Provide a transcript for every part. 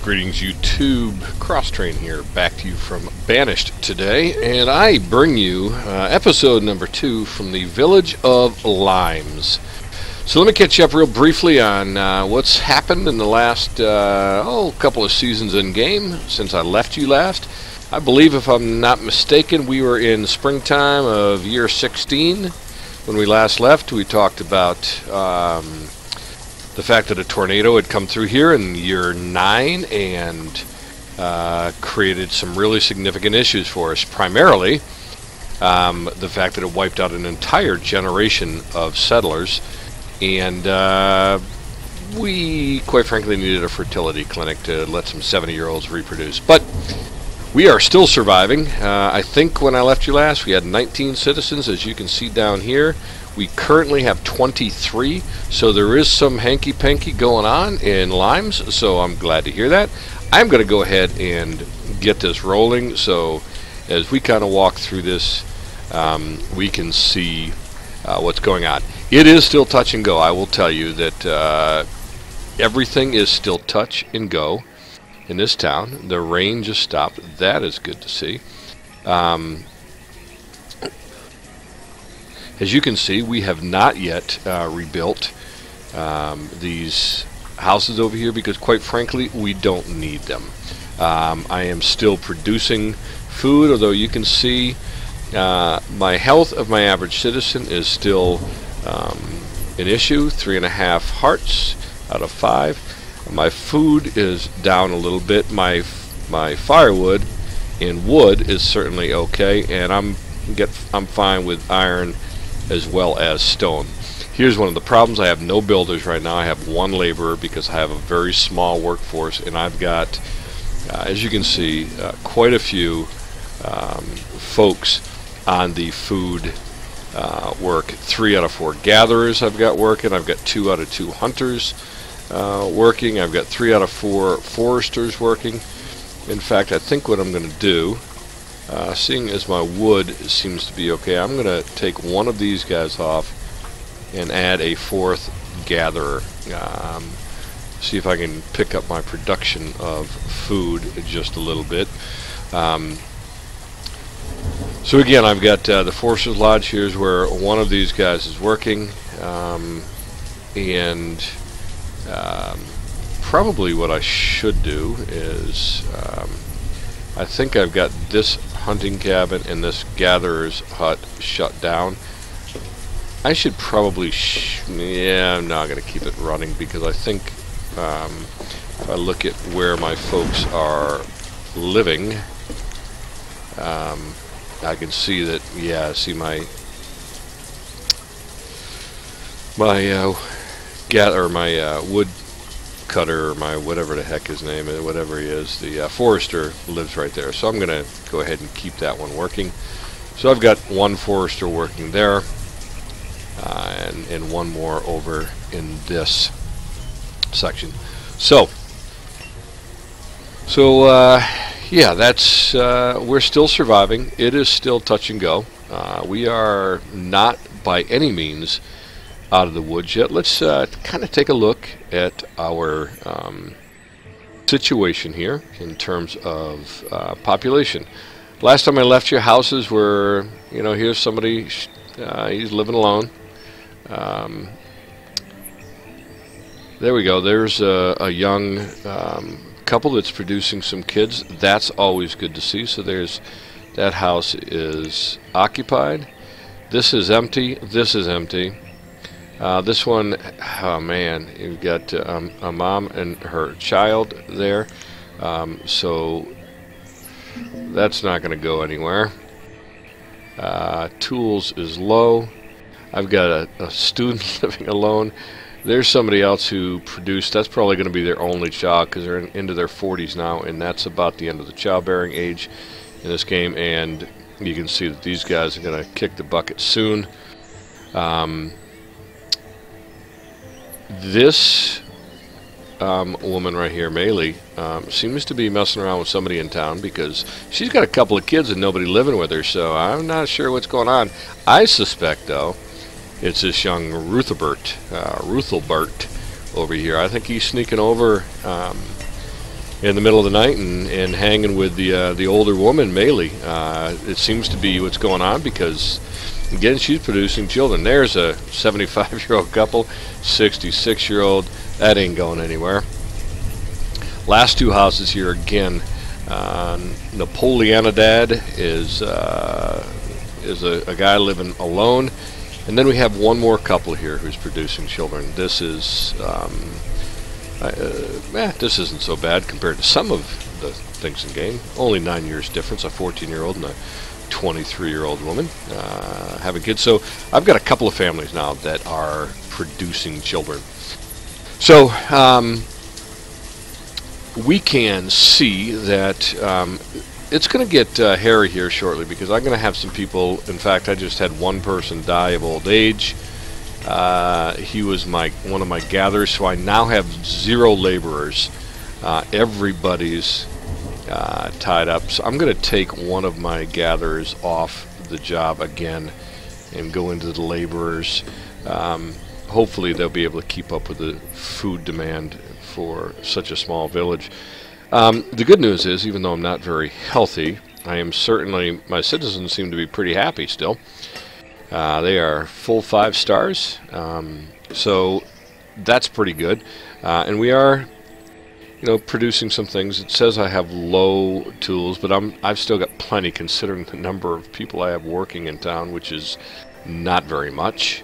Greetings YouTube, Crosstrain here, back to you from Banished today, and I bring you episode number 2 from the village of Limes. So let me catch you up real briefly on what's happened in the last couple of seasons in game since I left you last. I believe, if I'm not mistaken, we were in springtime of year 16 when we last left. We talked about the fact that a tornado had come through here in year 9 and created some really significant issues for us. Primarily, the fact that it wiped out an entire generation of settlers, and we, quite frankly, needed a fertility clinic to let some 70-year-olds reproduce. But we are still surviving. I think when I left you last, we had 19 citizens, as you can see down here. We currently have 23, so there is some hanky-panky going on in Limes, so I'm glad to hear that. I'm going to go ahead and get this rolling, so as we kind of walk through this, we can see what's going on. It is still touch and go. I will tell you that everything is still touch and go in this town. The rain just stopped. That is good to see. As you can see, we have not yet rebuilt these houses over here because, quite frankly, we don't need them. I am still producing food, although you can see my health of my average citizen is still an issue. 3.5 hearts out of 5. My food is down a little bit. My firewood and wood is certainly okay, and I'm fine with iron as well as stone. Here's one of the problems. I have no builders right now. I have one laborer because I have a very small workforce, and I've got, as you can see, quite a few folks on the food work. 3 out of 4 gatherers I've got working. I've got 2 out of 2 hunters working. I've got 3 out of 4 foresters working. In fact, I think what I'm going to do, seeing as my wood seems to be okay, I'm going to take one of these guys off and add a 4th gatherer. See if I can pick up my production of food just a little bit. So again, I've got the Foresters Lodge. Here's where one of these guys is working, and probably what I should do is, I think I've got this hunting cabin and this gatherer's hut shut down. I should probably, I'm not going to keep it running because I think if I look at where my folks are living, I can see that, see my wood cutter, or my whatever the heck his name is, whatever he is, the forester lives right there. So I'm going to go ahead and keep that one working. So I've got one forester working there, and one more over in this section. So yeah, that's we're still surviving. It is still touch and go. We are not by any means out of the woods yet. Let's kind of take a look at our situation here in terms of population. Last time I left you, houses were, here's somebody, he's living alone. There we go. There's a young couple that's producing some kids. That's always good to see. So that house is occupied. This is empty. This is empty. This one, oh man, you've got a mom and her child there, so that's not going to go anywhere. Tools is low. I've got a student living alone. There's somebody else who produced. That's probably going to be their only child because they're into their 40s now, and that's about the end of the childbearing age in this game. And you can see that these guys are going to kick the bucket soon. This woman right here, Maylee, seems to be messing around with somebody in town because she's got a couple of kids and nobody living with her, so I'm not sure what's going on. I suspect, though, it's this young Ruthelbert over here. I think he's sneaking over in the middle of the night and hanging with the older woman, Maylee. It seems to be what's going on because, again, she's producing children. There's a 75-year-old couple, 66-year-old. That ain't going anywhere. Last two houses here, again, Napoleonidad is a guy living alone. And then we have one more couple here who's producing children. This is... this isn't so bad compared to some of the things in game. Only 9 years difference, a 14-year-old and a 23-year-old woman having kids. So I've got a couple of families now that are producing children. So we can see that it's going to get hairy here shortly because I'm going to have some people. In fact, I just had one person die of old age. He was one of my gatherers, so I now have 0 laborers. Everybody's tied up. So I'm going to take one of my gatherers off the job again and go into the laborers. Hopefully they'll be able to keep up with the food demand for such a small village. The good news is, even though I'm not very healthy, my citizens seem to be pretty happy still. They are full 5 stars, so that's pretty good. And we are, producing some things. It says I have low tools, but I've still got plenty considering the number of people I have working in town, which is not very much.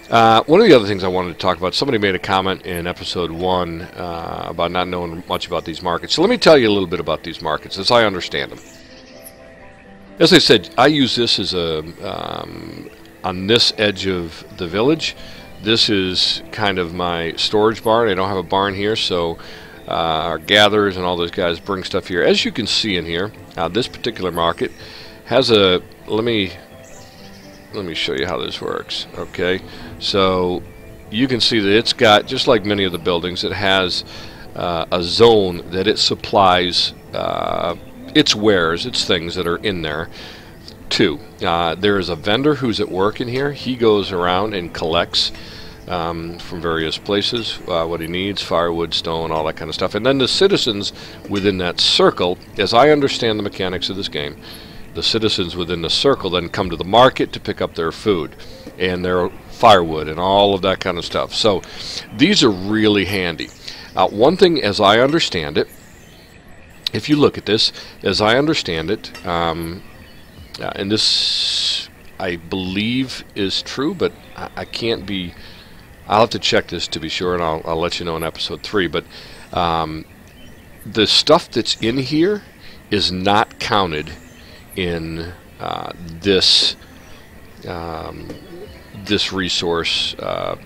One of the other things I wanted to talk about, somebody made a comment in episode 1 about not knowing much about these markets. So let me tell you a little bit about these markets as I understand them. As I said, I use this as on this edge of the village. This is kind of my storage barn. I don't have a barn here, so our gatherers and all those guys bring stuff here. As you can see in here, this particular market has a, let me show you how this works. Okay, so you can see that it's got, just like many of the buildings, it has a zone that it supplies its wares, its things that are in there to. There is a vendor who's at work in here. He goes around and collects from various places what he needs, firewood, stone, all that kind of stuff. And then the citizens within that circle, as I understand the mechanics of this game, the citizens within the circle then come to the market to pick up their food and their firewood and all of that kind of stuff. So these are really handy. One thing, as I understand it, if you look at this, as I understand it, and this I believe is true, but I can't be, I'll have to check this to be sure, and I'll let you know in episode 3, but the stuff that's in here is not counted in this resource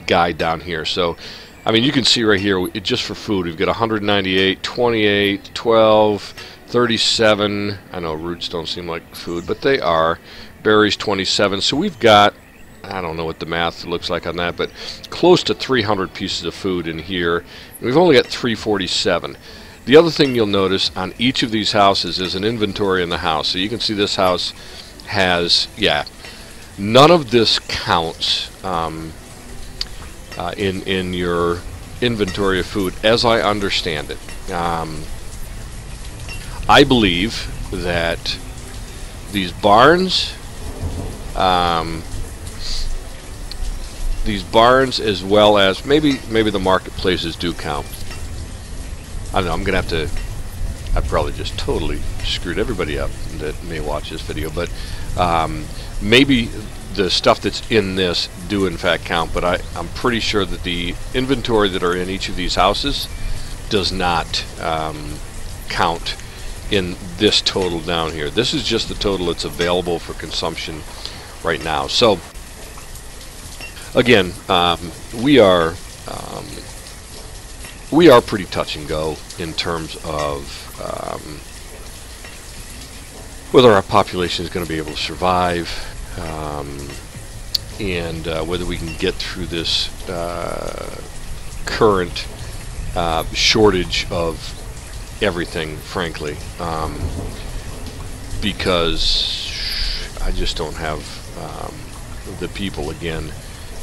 guide down here. So I mean, you can see right here, just for food, we've got 198, 28, 12, 37. I know roots don't seem like food, but they are. Berries, 27. So we've got, I don't know what the math looks like on that, but close to 300 pieces of food in here. We've only got 347. The other thing you'll notice on each of these houses is an inventory in the house. So you can see this house has, none of this counts in your inventory of food, as I understand it. I believe that these barns, as well as maybe the marketplaces do count. I don't know. I'm gonna have to. I probably just totally screwed everybody up that may watch this video, but maybe the stuff that's in this do in fact count, but I'm pretty sure that the inventory that are in each of these houses does not count in this total down here. This is just the total that's available for consumption right now. So again, we are pretty touch and go in terms of whether our population is going to be able to survive, and whether we can get through this current shortage of everything, frankly, because I just don't have the people. Again,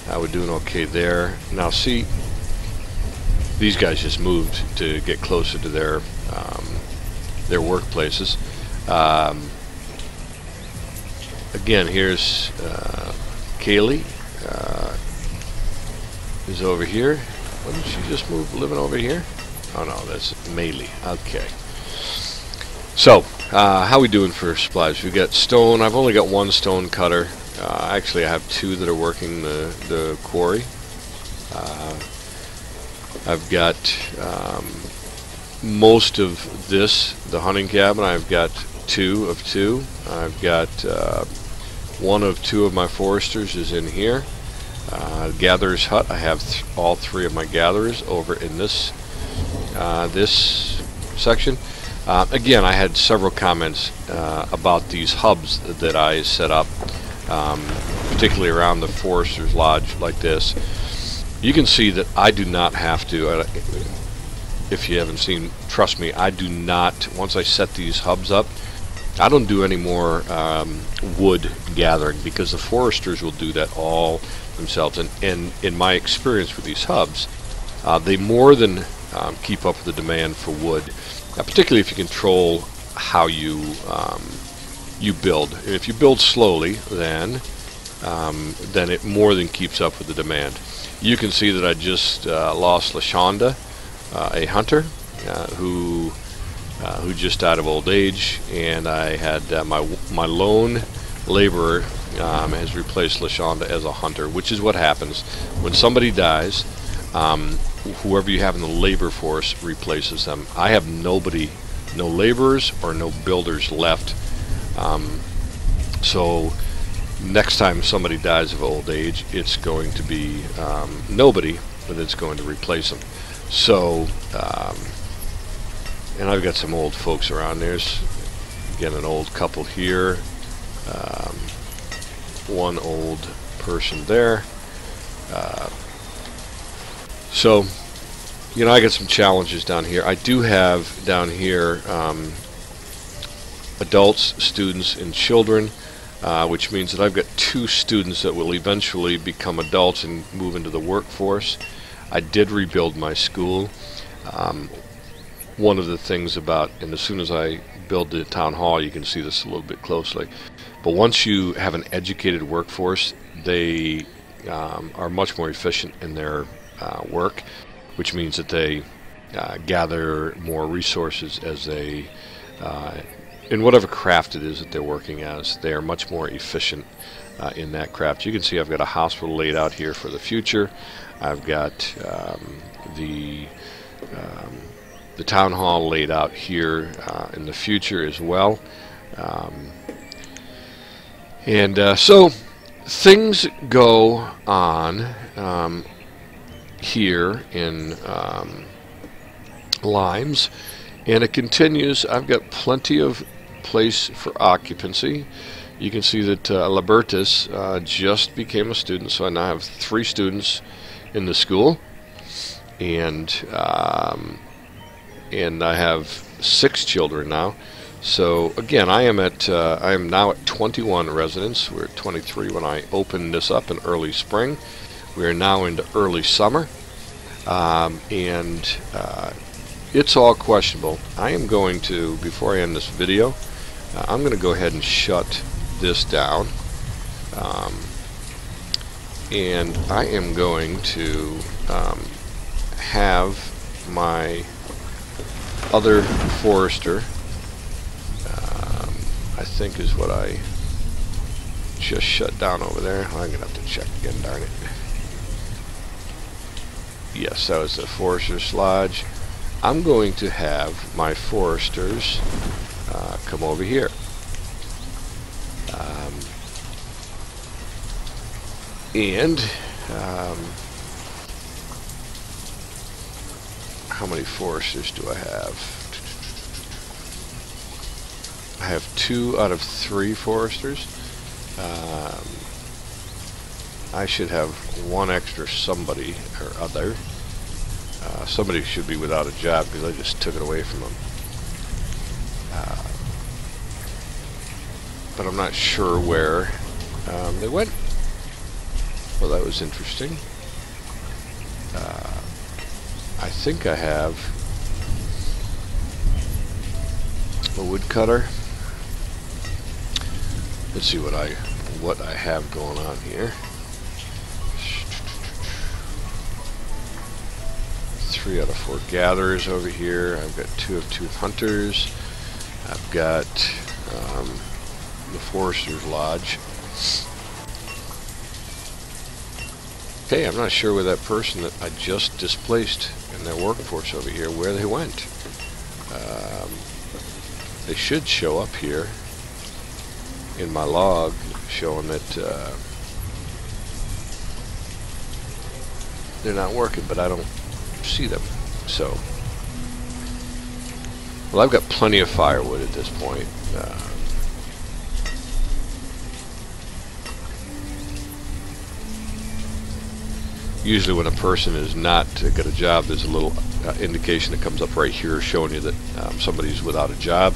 we're doing okay there. Now see, These guys just moved to get closer to their workplaces. Again, here's Kaylee is over here. What did she just move? Living over here? Oh no, that's Maylee. Okay. So, how we doing for supplies? We got stone. I've only got one stone cutter. Actually, I have two that are working the quarry. I've got most of this, the hunting cabin. I've got two of two. I've got one of two of my foresters is in here. Gatherer's hut. I have all three of my gatherers over in this this section. Again, I had several comments about these hubs that I set up, particularly around the Forester's Lodge like this. You can see that I do not have to, if you haven't seen, trust me, I do not, once I set these hubs up, I don't do any more wood gathering, because the foresters will do that all themselves. And in my experience with these hubs, they more than keep up with the demand for wood, particularly if you control how you build. And if you build slowly, then it more than keeps up with the demand. You can see that I just lost LaShonda, a hunter who just died of old age, and I had my lone laborer has replaced LaShonda as a hunter, which is what happens when somebody dies. Whoever you have in the labor force replaces them. I have nobody, no laborers or no builders left. So next time somebody dies of old age, it's going to be nobody, but it's going to replace them. So, and I've got some old folks around. There's, again, an old couple here, one old person there. So, you know, I got some challenges down here. I do have down here adults, students, and children, which means that I've got two students that will eventually become adults and move into the workforce. I did rebuild my school. One of the things about, and as soon as I build the town hall, you can see this a little bit closely, but once you have an educated workforce, they are much more efficient in their work, which means that they gather more resources as they, in whatever craft it is that they're working as. They are much more efficient in that craft. You can see I've got a hospital laid out here for the future. I've got the town hall laid out here in the future as well. So things go on here in Limes, and it continues. I've got plenty of place for occupancy. You can see that Libertus just became a student, so I now have 3 students in the school, and I have 6 children now. So again, I am now at 21 residents. We were at 23 when I opened this up in early spring. We are now into early summer, and it's all questionable. I am going to, before I end this video, I'm going to go ahead and shut this down, and I am going to have my other forester, I think is what I just shut down over there. I'm going to have to check again, darn it. Yes, that was the Forester's Lodge. I'm going to have my foresters come over here. How many foresters do I have? I have 2 out of 3 foresters. I should have 1 extra somebody or other. Somebody should be without a job because I just took it away from them. But I'm not sure where they went. Well, that was interesting. I think I have a woodcutter. Let's see what I have going on here. 3 out of 4 gatherers over here. I've got 2 of 2 hunters. I've got the Forester's Lodge. Okay, I'm not sure where that person that I just displaced in their workforce over here, where they went. They should show up here in my log, showing that they're not working, but I don't see them. So, well, I've got plenty of firewood at this point. Usually when a person is not got a job, there's a little indication that comes up right here showing you that somebody's without a job,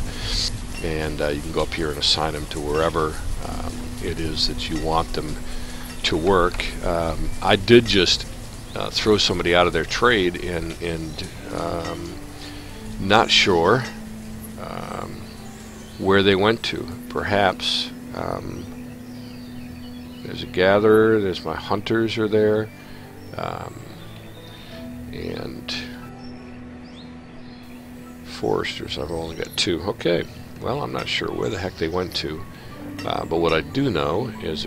and you can go up here and assign them to wherever it is that you want them to work. I did just throw somebody out of their trade, and not sure where they went to. Perhaps there's a gatherer, there's my hunters are there. And foresters, I've only got 2. Okay, well, I'm not sure where the heck they went to, but what I do know is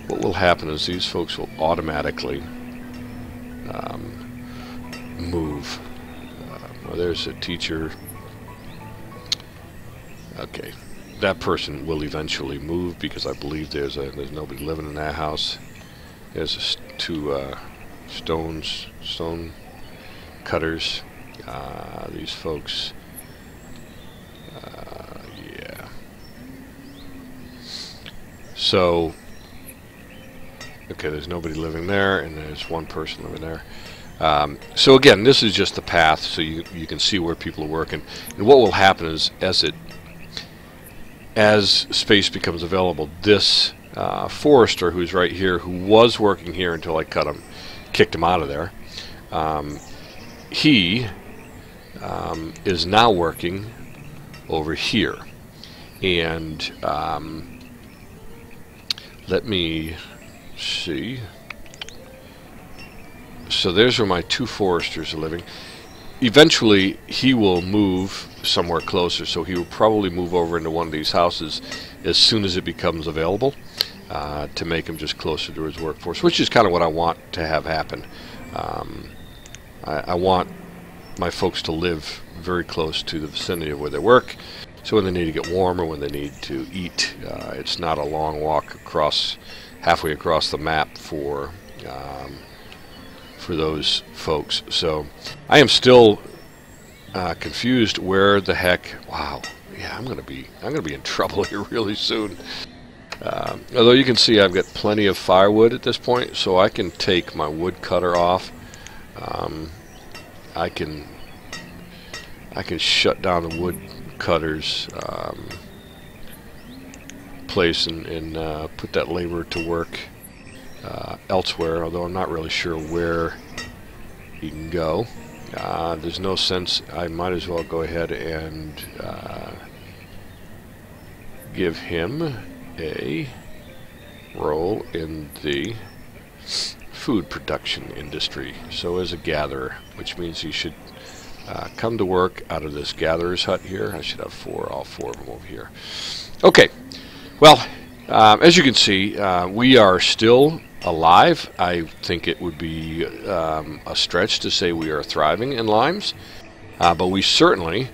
what will happen is these folks will automatically move. Well, there's a teacher. Okay, that person will eventually move because I believe there's nobody living in that house. There's 2 stone cutters. These folks, yeah. So, okay, there's nobody living there, and there's 1 person living there. So again, this is just the path, so you can see where people are working. And what will happen is, as space becomes available, this forester who's right here, who was working here until I kicked him out of there, he is now working over here. And let me see. So there's where my 2 foresters are living. Eventually he will move somewhere closer, so he will probably move over into one of these houses as soon as it becomes available, to make him just closer to his workforce, which is kind of what I want to have happen. I want my folks to live very close to the vicinity of where they work, so when they need to get warm or when they need to eat, it's not a long walk halfway across the map for those folks. So I am still confused where the heck. Wow, yeah, I'm gonna be in trouble here really soon. Although you can see I've got plenty of firewood at this point, so I can take my wood cutter off. I can shut down the wood cutter's place and put that labor to work elsewhere, although I'm not really sure where he can go. There's no sense. I might as well go ahead and give him a role in the food production industry, so as a gatherer, which means he should come to work out of this gatherer's hut here. I should have all four of them over here. Okay, well, as you can see, we are still alive. I think it would be a stretch to say we are thriving in limes, but we certainly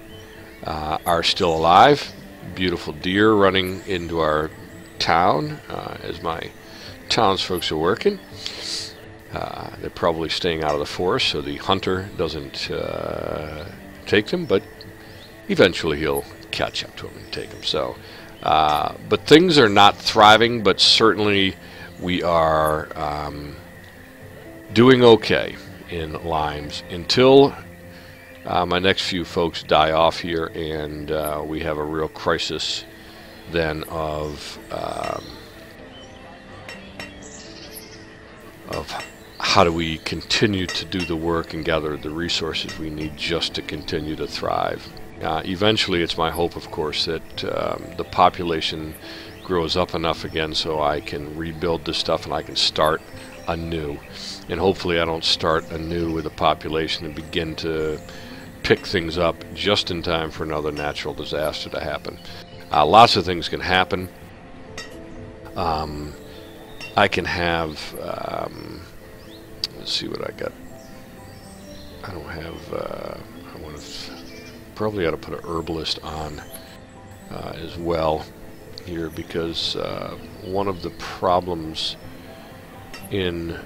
are still alive. Beautiful deer running into our town as my townsfolk are working. They're probably staying out of the forest so the hunter doesn't take them, but eventually he'll catch up to them and take them. So, but things are not thriving, but certainly we are doing okay in limes until my next few folks die off here, and we have a real crisis then of how do we continue to do the work and gather the resources we need just to continue to thrive. Eventually, it's my hope, of course, that the population grows up enough again so I can rebuild this stuff and I can start anew. And hopefully I don't start anew with a population and begin to pick things up just in time for another natural disaster to happen. Lots of things can happen. I can have, let's see what I got. I don't have, I want to, probably ought to put an herbalist on as well here, because one of the problems in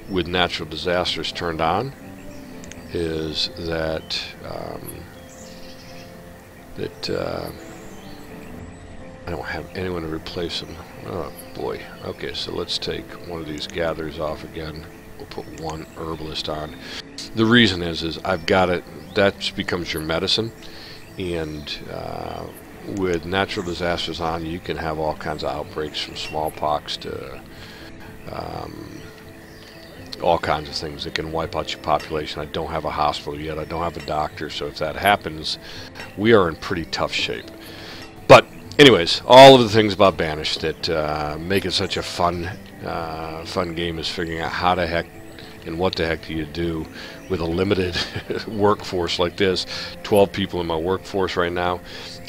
with natural disasters turned on is that I don't have anyone to replace them. Oh boy. Okay, so let's take one of these gatherers off again. We'll put one herbalist on. The reason is I've got it, that becomes your medicine, and with natural disasters on, you can have all kinds of outbreaks, from smallpox to all kinds of things that can wipe out your population. I don't have a hospital yet. I don't have a doctor, so if that happens, we are in pretty tough shape. But anyways, all of the things about Banished that make it such a fun game is figuring out how the heck and what the heck do you do with a limited workforce like this. 12 people in my workforce right now.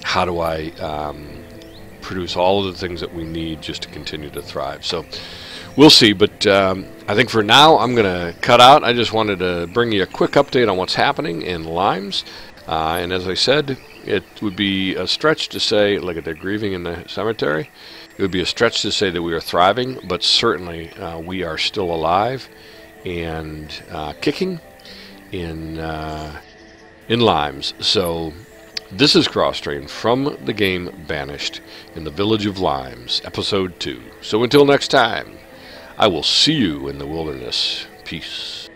How do I produce all of the things that we need just to continue to thrive? So we'll see, but I think for now I'm going to cut out. I just wanted to bring you a quick update on what's happening in Limes. And as I said, it would be a stretch to say, look at they're grieving in the cemetery. It would be a stretch to say that we are thriving, but certainly we are still alive and kicking in Limes. So this is Crosstrain from the game Banished in the Village of Limes, Episode 2. So until next time, I will see you in the wilderness. Peace.